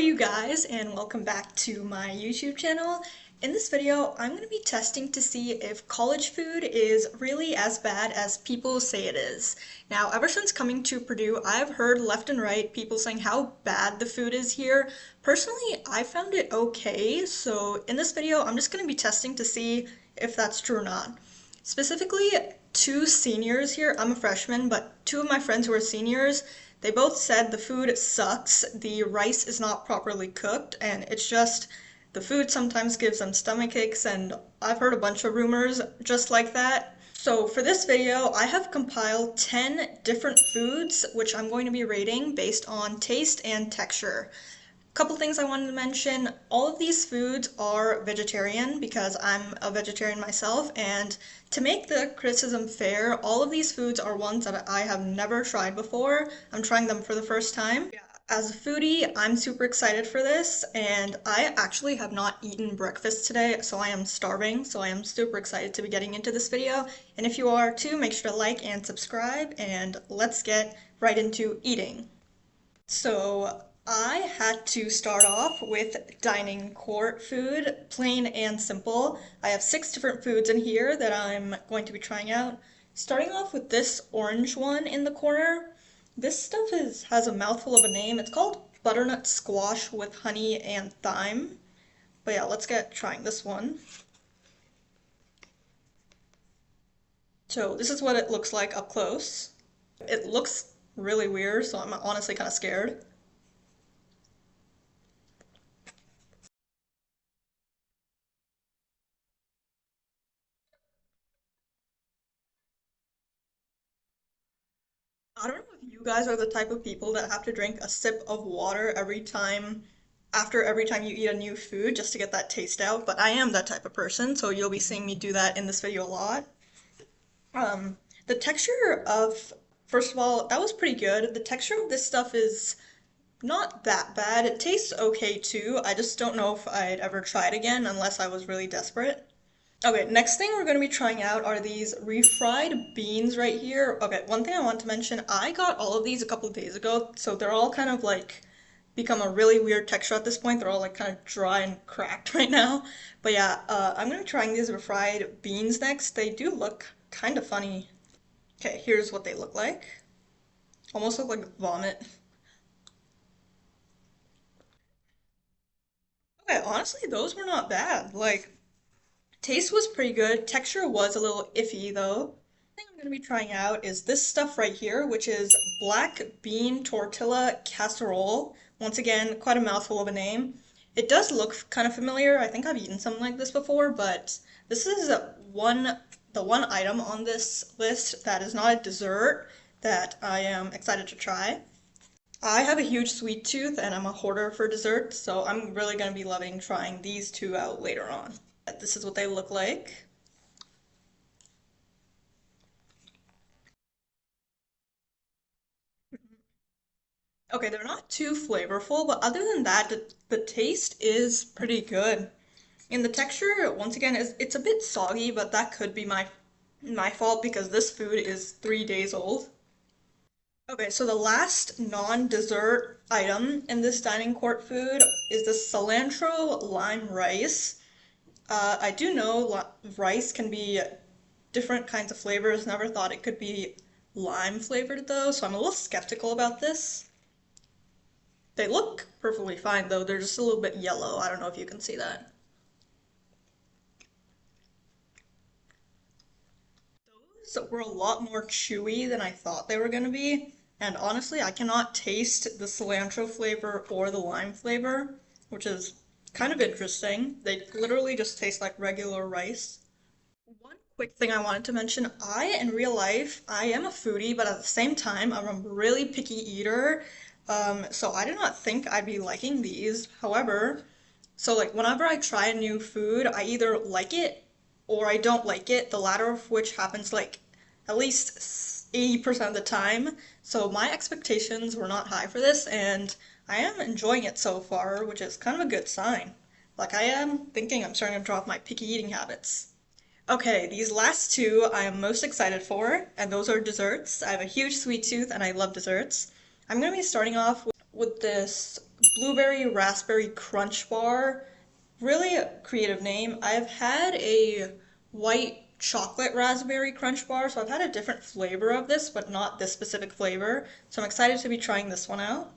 you guys, and welcome back to my YouTube channel. In this video, I'm going to be testing to see if college food is really as bad as people say it is. Now, ever since coming to Purdue, I've heard left and right people saying how bad the food is here. Personally, I found it okay, so in this video, I'm just going to be testing to see if that's true or not. Specifically, two seniors here, I'm a freshman, but two of my friends who are seniors, they both said the food sucks, the rice is not properly cooked, and it's just the food sometimes gives them stomach aches, and I've heard a bunch of rumors just like that. So for this video, I have compiled 10 different foods which I'm going to be rating based on taste and texture. Couple things I wanted to mention. All of these foods are vegetarian because I'm a vegetarian myself, and to make the criticism fair, all of these foods are ones that I have never tried before. I'm trying them for the first time. Yeah. As a foodie, I'm super excited for this, and I actually have not eaten breakfast today, so I am starving, so I am super excited to be getting into this video. And if you are too, make sure to like and subscribe, and let's get right into eating. So I had to start off with dining court food, plain and simple. I have 6 different foods in here that I'm going to be trying out. Starting off with this orange one in the corner. This stuff has a mouthful of a name. It's called butternut squash with honey and thyme. But yeah, let's get trying this one. So this is what it looks like up close. It looks really weird, so I'm honestly kind of scared. I don't know if you guys are the type of people that have to drink a sip of water after every time you eat a new food just to get that taste out, but I am that type of person, so you'll be seeing me do that in this video a lot. The texture of, first of all, that was pretty good. The texture of this stuff is not that bad. It tastes okay too. I just don't know if I'd ever try it again unless I was really desperate. Okay, next thing we're going to be trying out are these refried beans right here. Okay, one thing I want to mention, I got all of these a couple of days ago, so they're all kind of like become a really weird texture at this point. They're all like kind of dry and cracked right now. But yeah, I'm going to be trying these refried beans next. They do look kind of funny. Okay, here's what they look like. Almost look like vomit. Okay, honestly, those were not bad. Like, taste was pretty good. Texture was a little iffy though. The thing I'm going to be trying out is this stuff right here, which is black bean tortilla casserole. Once again, quite a mouthful of a name. It does look kind of familiar. I think I've eaten something like this before, but this is the one item on this list that is not a dessert that I am excited to try. I have a huge sweet tooth and I'm a hoarder for dessert, so I'm really going to be loving trying these two out later on. This is what they look like. Okay, they're not too flavorful, but other than that, the taste is pretty good. And the texture, once again, it's a bit soggy, but that could be my fault because this food is 3 days old. Okay, so the last non-dessert item in this dining court food is the cilantro lime rice. I do know rice can be different kinds of flavors. Never thought it could be lime flavored though, so I'm a little skeptical about this. They look perfectly fine though. They're just a little bit yellow. I don't know if you can see that. Those were a lot more chewy than I thought they were going to be. And honestly, I cannot taste the cilantro flavor or the lime flavor, which is kind of interesting. They literally just taste like regular rice. One quick thing I wanted to mention, in real life, I am a foodie, but at the same time, I'm a really picky eater. So I did not think I'd be liking these. However, so like whenever I try a new food, I either like it or I don't like it, the latter of which happens like at least 80% of the time. So my expectations were not high for this, and I am enjoying it so far, which is kind of a good sign. Like I am thinking I'm starting to drop my picky eating habits. Okay, these last two I am most excited for, and those are desserts. I have a huge sweet tooth and I love desserts. I'm going to be starting off with this blueberry raspberry crunch bar. Really a creative name. I've had a white chocolate raspberry crunch bar, so I've had a different flavor of this, but not this specific flavor. So I'm excited to be trying this one out.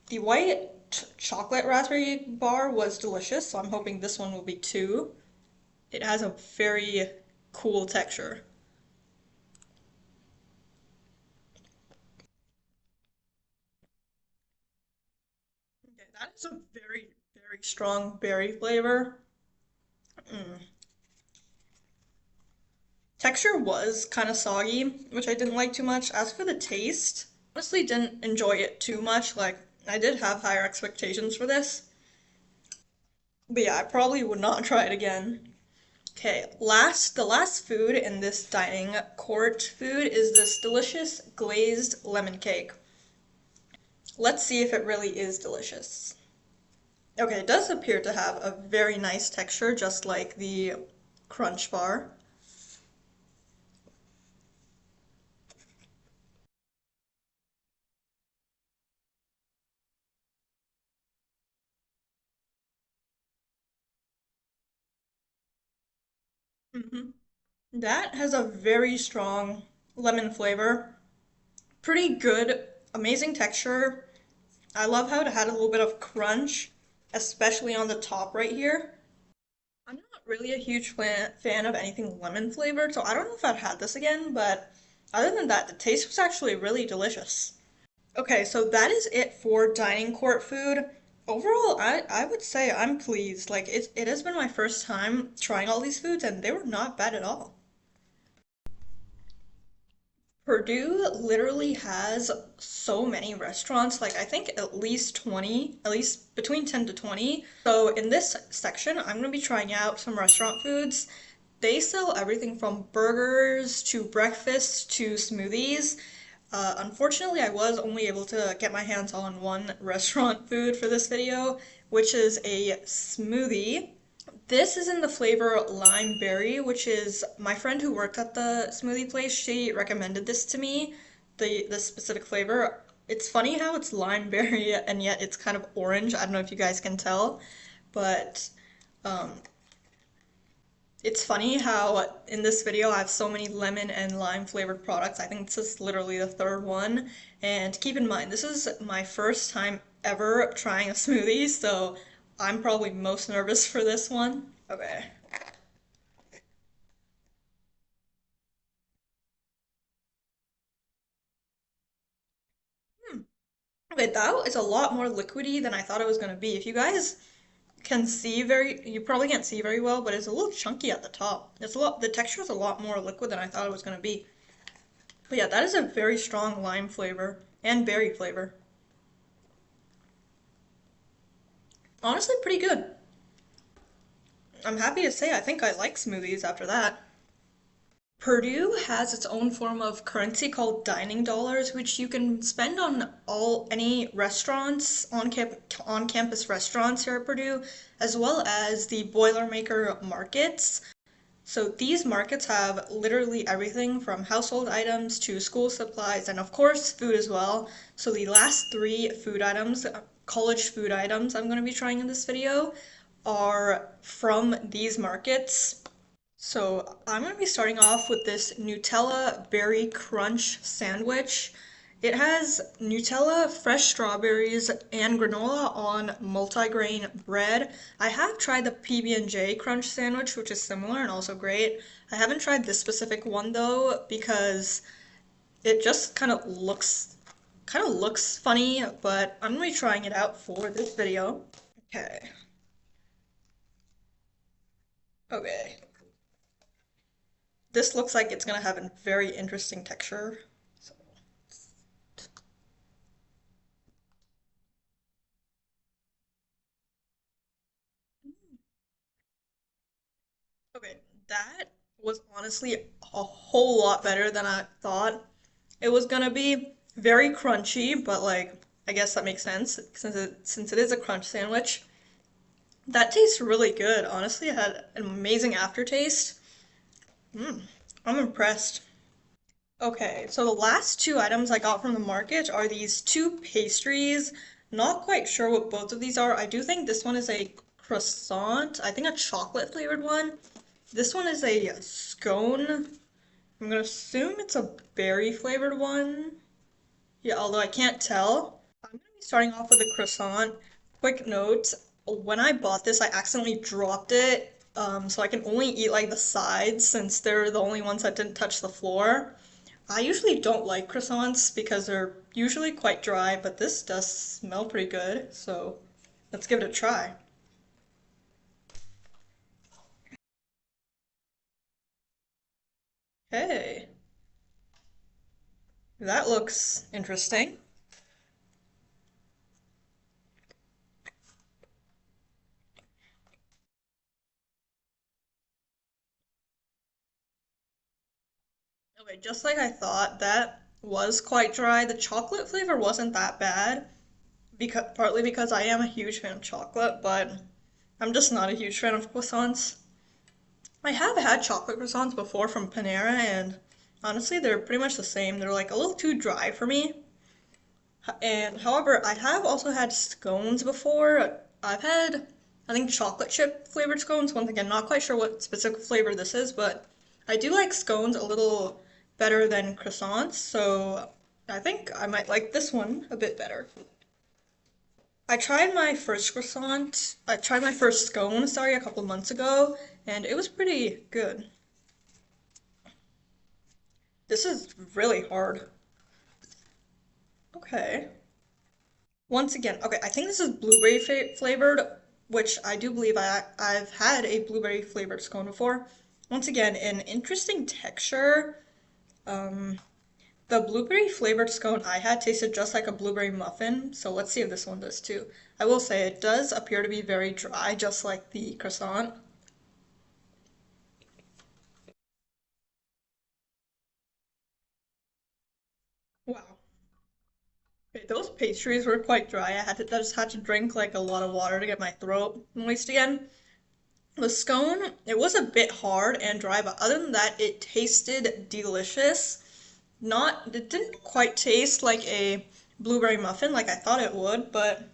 The white chocolate raspberry bar was delicious, so I'm hoping this one will be too. It has a very cool texture. Okay, that is a very strong berry flavor. Mm. Texture was kind of soggy, which I didn't like too much. As for the taste, honestly didn't enjoy it too much. Like, I did have higher expectations for this. But yeah, I probably would not try it again. Okay, the last food in this dining court food is this delicious glazed lemon cake. Let's see if it really is delicious. Okay, it does appear to have a very nice texture, just like the crunch bar. Hmm. That has a very strong lemon flavor. Pretty good, amazing texture. I love how it had a little bit of crunch, especially on the top right here. I'm not really a huge fan of anything lemon flavored, so I don't know if I'd had this again, but other than that, the taste was actually really delicious. Okay, so that is it for dining court food. Overall, I would say I'm pleased. Like it has been my first time trying all these foods and they were not bad at all. Purdue literally has so many restaurants, like I think at least 20, at least between 10 to 20. So in this section, I'm going to be trying out some restaurant foods. They sell everything from burgers to breakfast to smoothies. Unfortunately, I was only able to get my hands on one restaurant food for this video, which is a smoothie. This is in the flavor lime berry, which is my friend who worked at the smoothie place. She recommended this to me, the specific flavor. It's funny how it's lime berry and yet it's kind of orange. I don't know if you guys can tell, but um, it's funny how in this video I have so many lemon and lime flavored products. I think this is literally the third one. And keep in mind, this is my first time ever trying a smoothie, so I'm probably most nervous for this one. Okay. Hmm. Okay, that is a lot more liquidy than I thought it was going to be. If you guys can see you probably can't see very well, but it's a little chunky at the top. The texture is a lot more liquid than I thought it was going to be. But yeah, that is a very strong lime flavor and berry flavor. Honestly, pretty good. I'm happy to say I think I like smoothies after that. Purdue has its own form of currency called dining dollars, which you can spend on any restaurants on campus restaurants here at Purdue, as well as the Boilermaker markets. So these markets have literally everything from household items to school supplies and of course food as well. So the last three food items, college food items I'm going to be trying in this video are from these markets. So I'm going to be starting off with this Nutella Berry Crunch sandwich. It has Nutella, fresh strawberries, and granola on multigrain bread. I have tried the PB&J Crunch sandwich, which is similar and also great. I haven't tried this specific one though because it just kind of looks funny, but I'm going to be trying it out for this video. Okay. Okay. This looks like it's gonna have a very interesting texture. So, okay, that was honestly a whole lot better than I thought it was gonna be. Very crunchy, but like I guess that makes sense since it is a crunch sandwich. That tastes really good. Honestly, it had an amazing aftertaste. Mm, I'm impressed. Okay, so the last two items I got from the market are these two pastries. Not quite sure what both of these are. I do think this one is a croissant. I think a chocolate flavored one. This one is a scone. I'm gonna assume it's a berry flavored one. Yeah, although I can't tell. I'm gonna be starting off with a croissant. Quick note, when I bought this, I accidentally dropped it, so I can only eat like the sides since they're the only ones that didn't touch the floor. I usually don't like croissants because they're usually quite dry, but this does smell pretty good, so let's give it a try. Hey, that looks interesting. Okay, just like I thought, that was quite dry. The chocolate flavor wasn't that bad, because partly because I am a huge fan of chocolate, but I'm just not a huge fan of croissants. I have had chocolate croissants before from Panera, and honestly, they're pretty much the same. They're like a little too dry for me. And however, I have also had scones before. I've had, I think, chocolate chip flavored scones. Once again, not quite sure what specific flavor this is, but I do like scones a little better than croissants, so I think I might like this one a bit better. I tried my first scone, sorry, a couple months ago, and it was pretty good. This is really hard. Okay. Once again, okay, I think this is blueberry flavored, which I do believe I've had a blueberry flavored scone before. Once again, an interesting texture. Um, the blueberry flavored scone I had tasted just like a blueberry muffin, so let's see if this one does too. I will say it does appear to be very dry, just like the croissant. Wow. Okay, those pastries were quite dry. I just had to drink like a lot of water to get my throat moist again. The scone, it was a bit hard and dry, but other than that, it tasted delicious. It didn't quite taste like a blueberry muffin like I thought it would, but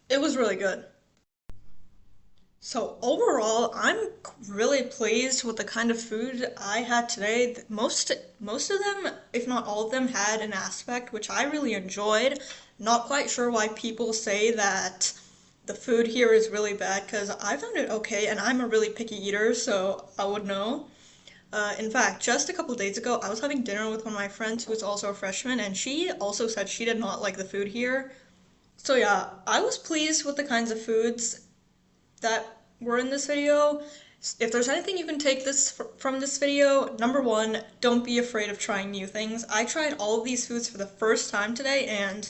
it was really good. So overall, I'm really pleased with the kind of food I had today. Most of them, if not all of them, had an aspect which I really enjoyed. Not quite sure why people say that the food here is really bad because I found it okay and I'm a really picky eater, so I would know. In fact, just a couple days ago, I was having dinner with one of my friends who is also a freshman, and she also said she did not like the food here. So yeah, I was pleased with the kinds of foods that were in this video. If there's anything you can take from this video, number one, don't be afraid of trying new things. I tried all of these foods for the first time today and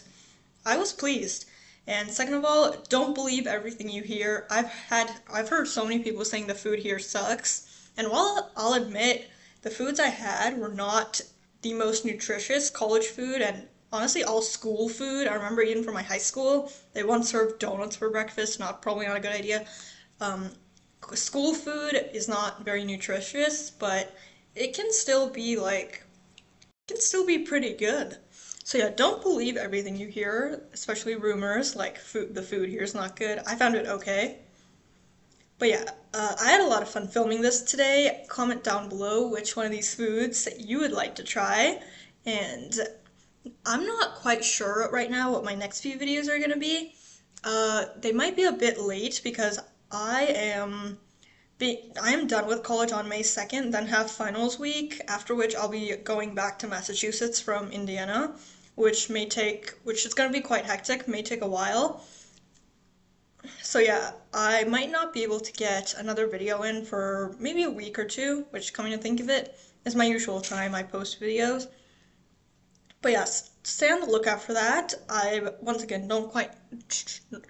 I was pleased. And second of all, don't believe everything you hear. I've heard so many people saying the food here sucks. And while I'll admit the foods I had were not the most nutritious college food and honestly all school food. I remember even from my high school, they once served donuts for breakfast, probably not a good idea. Um, School food is not very nutritious, but it can still be pretty good. So yeah, don't believe everything you hear, especially rumors like the food here is not good. I found it okay. But yeah, I had a lot of fun filming this today. Comment down below which one of these foods you would like to try. And I'm not quite sure right now what my next few videos are going to be. They might be a bit late because I am I am done with college on May 2nd, then have finals week, after which I'll be going back to Massachusetts from Indiana, which is going to be quite hectic, may take a while. So yeah, I might not be able to get another video in for maybe a week or two, which coming to think of it, is my usual time I post videos. But yes, stay on the lookout for that. I, once again, don't quite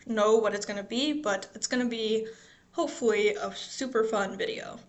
know what it's going to be, but it's going to be hopefully a super fun video.